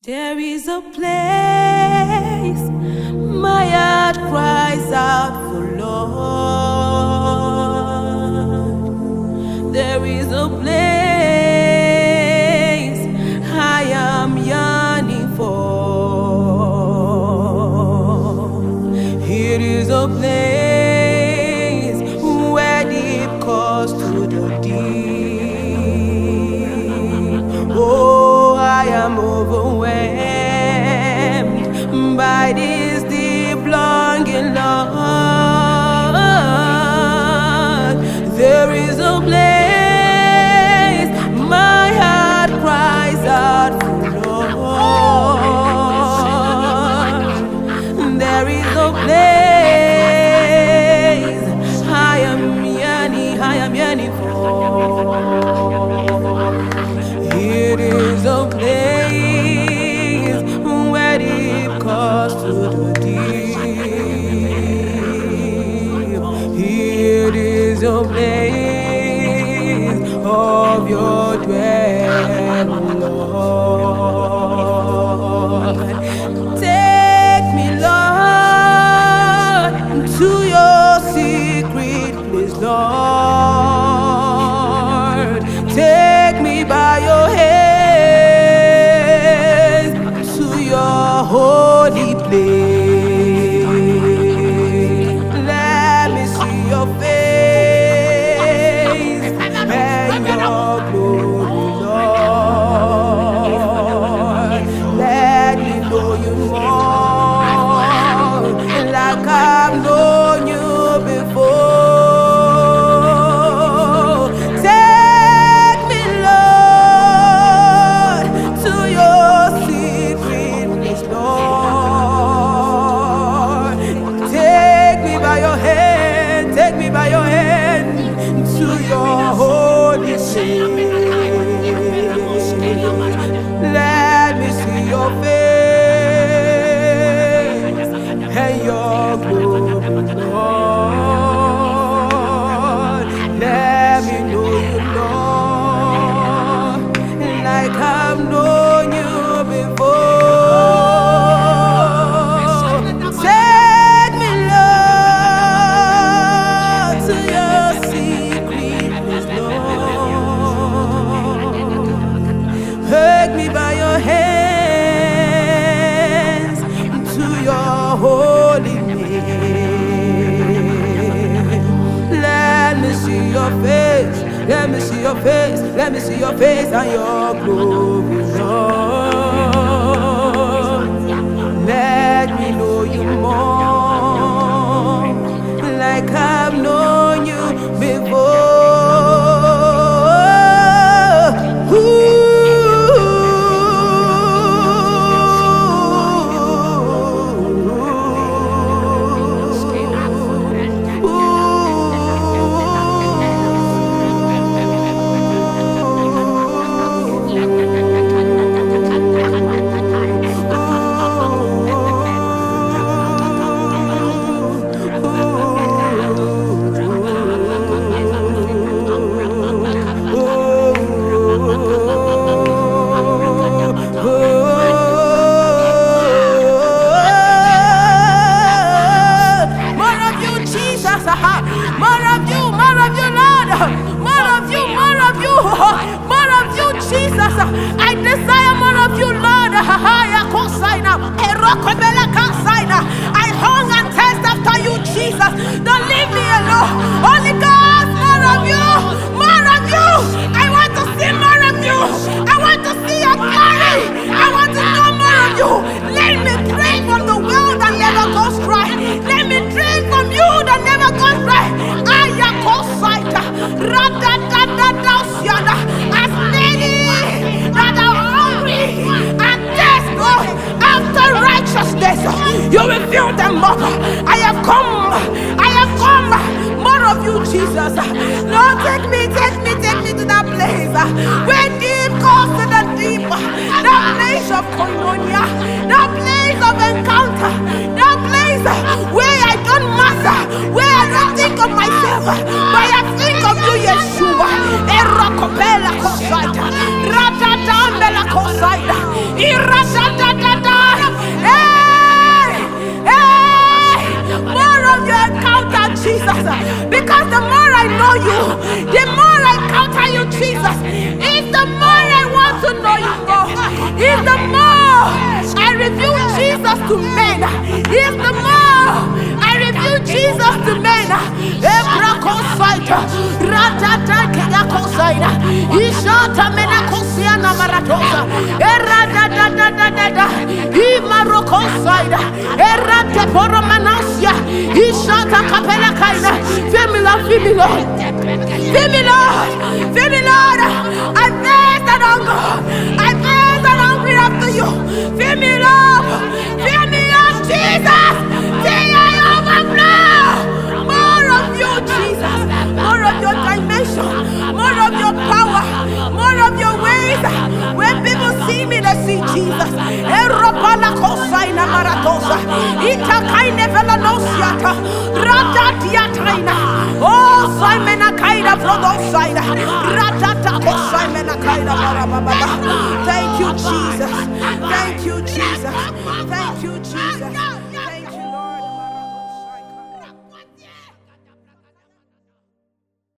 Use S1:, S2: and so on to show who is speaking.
S1: There is a place my heart cries out for, Lord. There is a place I am yearning for. It is a place where deep calls to the deep. Oh, I am overwhelmed by this deep longing, Lord. There is a place my heart cries out for, Lord. There is a place I am yearning for. It is a place where deep calls to the deep. It is a place of your dwelling, Lord. Take me, Lord, to your secret place, Lord. Take me by your hands to your holy place. Let me see your face and your glory, Lord. Let me know you more, like I've known you before. By your hand to your holy place. Let me see your face and your glory, Lord. Let me know you, Lord, like I've known you before. Take me by your hands to your holy name. Let me see your face, let me see your face, let me see your face and your glory, Lord. Let me know you more, like I've known you before. I desire more of you, Lord. I hunger and thirst after you, Jesus. Don't leave me alone. Holy Ghost, more of you, more of you. I want to see more of you. I want to see your glory. I want to know more of you. Let me drink from the well that never goes dry. Let me drink from you that never goes dry. As many that are hungry and thirst after righteousness, you will fill them up. I have come. More of you, Jesus. Lord, take me to that place where deep calls to the deep. That place of koinonia, that place of encounter, that place where I don't matter, where I don't think of myself, but I think of you, Yeshua. Erakopela kosaita, ratata mbela kosaita, irasata you, the more I encounter you, Jesus, is the more I want to know you more. Is the more I reveal Jesus to men. Is the more I reveal Jesus to men. Ebrakosaita, ratata kiyakosaita, ishata menakosiana maratosa, eradadadadada, imarokosaita, erate poromanasia, ishata kapelakaina. Fill me, Lord, fill me, Lord. Fill me, Lord. Fill me, Lord. I thirst and hunger. I thirst and hungry after you. Fill me, Lord. Fill me up, Jesus. Till I overflow. More of you, Jesus. More of your dimension. More of your power. More of your ways. When people see me, they see Jesus. Eropala kosaina maratosa. Itakaine velanosiata. Ratatiataina. Oh, Simon Akaida from those side. Ratata Simon Akaida. Thank you, Jesus. Thank you, Jesus. Thank you, Jesus.